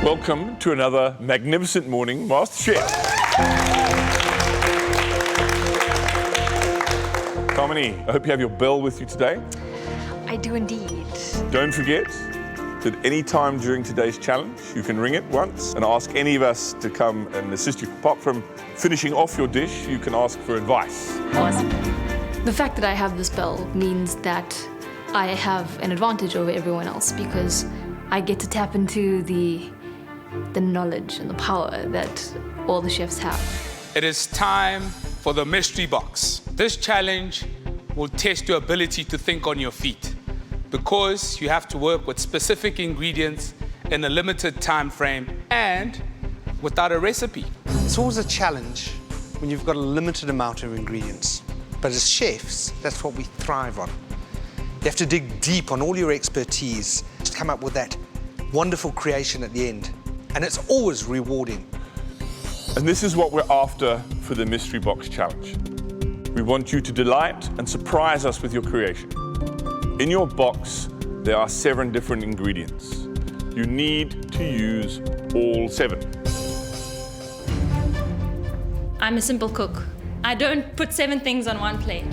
Welcome to another magnificent morning, MasterChef. Carmony, I hope you have your bell with you today. I do indeed. Don't forget that any time during today's challenge, you can ring it once and ask any of us to come and assist you. Apart from finishing off your dish, you can ask for advice. Awesome. The fact that I have this bell means that I have an advantage over everyone else because I get to tap into the knowledge and the power that all the chefs have. It is time for the mystery box. This challenge will test your ability to think on your feet because you have to work with specific ingredients in a limited time frame and without a recipe. It's always a challenge when you've got a limited amount of ingredients. But as chefs, that's what we thrive on. You have to dig deep on all your expertise to come up with that wonderful creation at the end. And it's always rewarding. And this is what we're after for the Mystery Box Challenge. We want you to delight and surprise us with your creation. In your box, there are 7 different ingredients. You need to use all 7. I'm a simple cook. I don't put 7 things on one plate.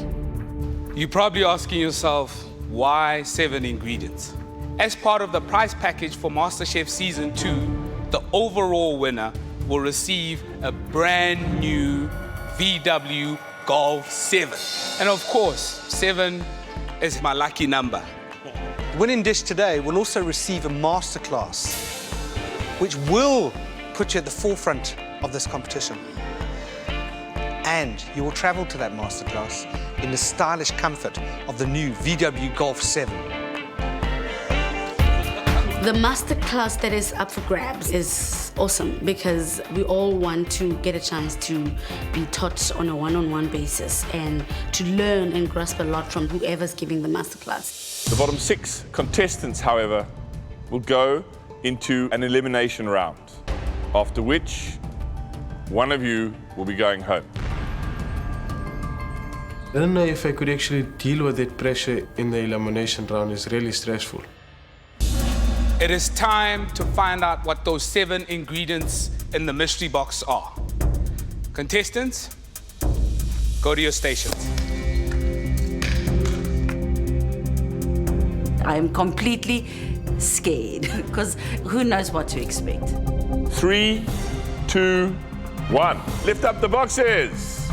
You're probably asking yourself, why 7 ingredients? As part of the prize package for MasterChef Season 2, the overall winner will receive a brand new VW Golf 7. And of course, 7 is my lucky number. The winning dish today will also receive a masterclass, which will put you at the forefront of this competition. And you will travel to that masterclass in the stylish comfort of the new VW Golf 7. The masterclass that is up for grabs is awesome because we all want to get a chance to be taught on a one-on-one basis and to learn and grasp a lot from whoever's giving the masterclass. The bottom 6 contestants, however, will go into an elimination round, after which one of you will be going home. I don't know if I could actually deal with that pressure in the elimination round. It's really stressful. It is time to find out what those 7 ingredients in the mystery box are. Contestants, go to your stations. I'm completely scared because who knows what to expect. 3, 2, 1. Lift up the boxes.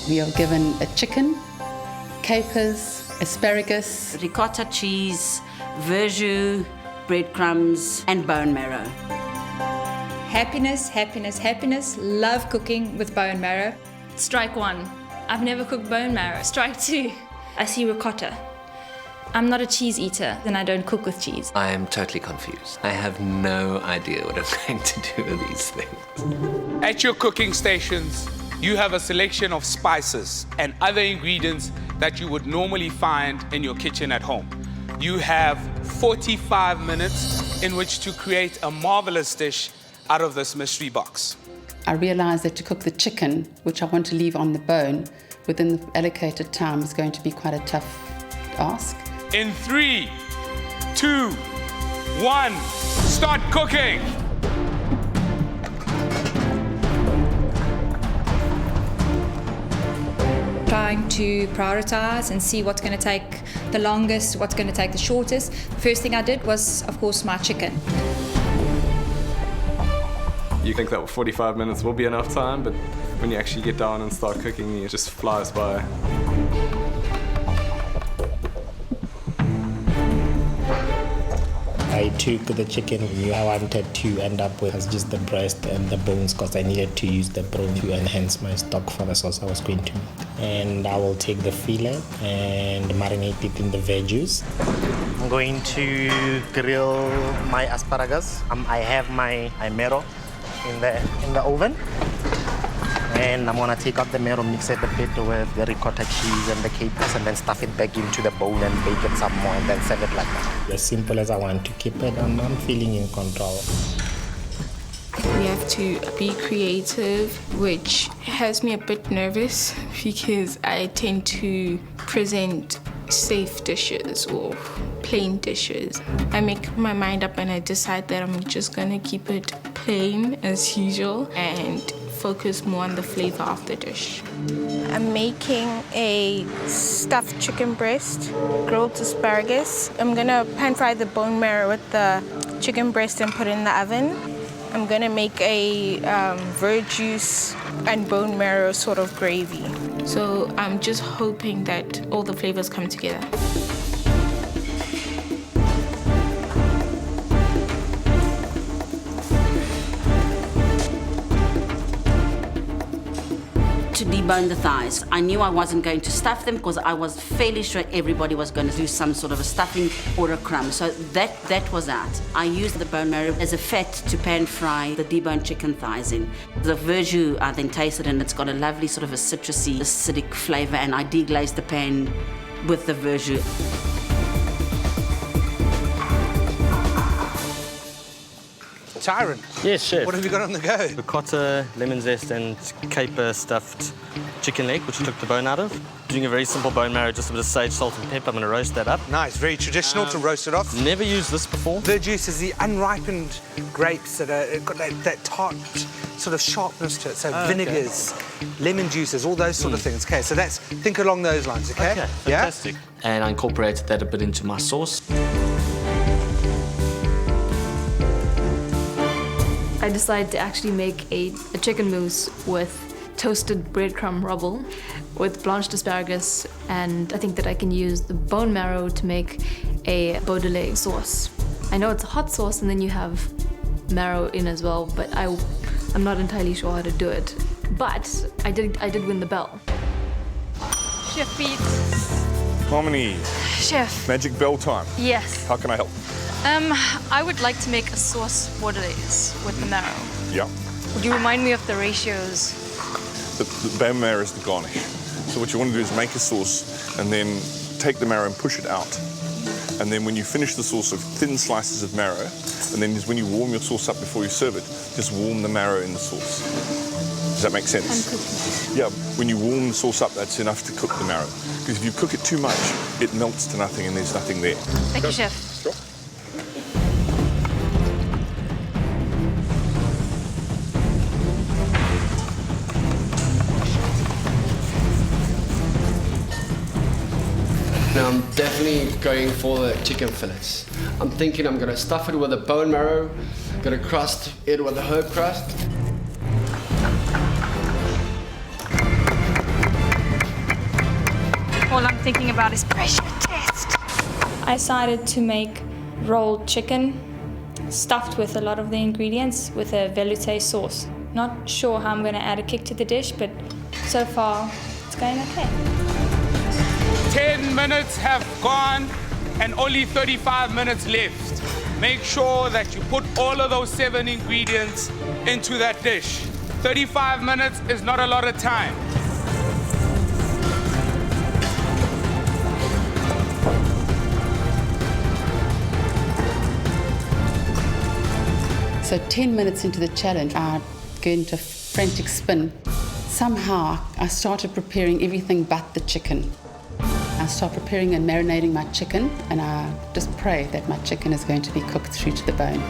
We are given a chicken, capers, asparagus, Ricotta cheese, verjus, breadcrumbs, and bone marrow. Happiness, happiness, happiness. Love cooking with bone marrow. Strike 1. I've never cooked bone marrow. Strike 2. I see ricotta. I'm not a cheese eater, and I don't cook with cheese. I am totally confused. I have no idea what I'm going to do with these things. At your cooking stations, you have a selection of spices and other ingredients that you would normally find in your kitchen at home. You have 45 minutes in which to create a marvelous dish out of this mystery box. I realized that to cook the chicken, which I want to leave on the bone, within the allocated time is going to be quite a tough ask. In 3, 2, 1, start cooking! Trying to prioritize and see what's going to take the longest, what's going to take the shortest. First thing I did was, of course, my chicken. You think that 45 minutes will be enough time, but when you actually get down and start cooking, it just flies by. I took the chicken I wanted to end up with just the breast and the bones because I needed to use the bone to enhance my stock for the sauce I was going to make. And I will take the fillet and marinate it in the veggies. I'm going to grill my asparagus. I have my marrow in the oven. And I'm gonna take out the marrow, mix it a bit with the ricotta cheese and the capers, and then stuff it back into the bowl and bake it some more, and then serve it like that. As simple as I want to keep it, I'm feeling in control. We have to be creative, which has me a bit nervous because I tend to present safe dishes or plain dishes. I make my mind up and I decide that I'm just gonna keep it plain as usual and focus more on the flavor of the dish. I'm making a stuffed chicken breast, grilled asparagus. I'm gonna pan fry the bone marrow with the chicken breast and put it in the oven. I'm gonna make a verjuice and bone marrow sort of gravy. So I'm just hoping that all the flavors come together. To debone the thighs. I knew I wasn't going to stuff them because I was fairly sure everybody was going to do some sort of a stuffing or a crumb. So that was out. I used the bone marrow as a fat to pan fry the deboned chicken thighs in. The verjus I then tasted and it's got a lovely sort of a citrusy, acidic flavor, and I deglazed the pan with the verjus. Tyron. Yes, chef. What have you got on the go? Ricotta, lemon zest, and caper stuffed chicken leg, which I took the bone out of. Doing a very simple bone marrow, just a bit of sage, salt, and pepper. I'm going to roast that up. Nice, very traditional to roast it off. Never used this before. Verjuice is the unripened grapes that are got that tart sort of sharpness to it. So vinegars, lemon juices, all those sort of things. Okay, so think along those lines. Okay. Okay, fantastic. Yeah? And I incorporated that a bit into my sauce. I decided to actually make a chicken mousse with toasted breadcrumb rubble with blanched asparagus, and I think that I can use the bone marrow to make a Beaudelet sauce. I know it's a hot sauce and then you have marrow in as well, but I'm not entirely sure how to do it. But I did win the bell. Chef Pete. Harmony. Chef. Magic bell time. Yes. How can I help? I would like to make a sauce Beaudelais with the marrow. Yeah. Would you remind me of the ratios? The bone marrow is the garnish. So what you want to do is make a sauce and then take the marrow and push it out. And then when you finish the sauce with thin slices of marrow, and then when you warm your sauce up before you serve it, just warm the marrow in the sauce. Does that make sense? Yeah, when you warm the sauce up, that's enough to cook the marrow. Because if you cook it too much, it melts to nothing and there's nothing there. Thank you, Chef. Sure. Now I'm definitely going for the chicken fillets. I'm thinking I'm gonna stuff it with a bone marrow, gonna crust it with a herb crust. All I'm thinking about is pressure test. I decided to make rolled chicken stuffed with a lot of the ingredients with a velouté sauce. Not sure how I'm gonna add a kick to the dish, but so far it's going okay. 10 minutes have gone and only 35 minutes left. Make sure that you put all of those 7 ingredients into that dish. 35 minutes is not a lot of time. So 10 minutes into the challenge, I go into a frantic spin. Somehow, I started preparing everything but the chicken. I start preparing and marinating my chicken, and I just pray that my chicken is going to be cooked through to the bone.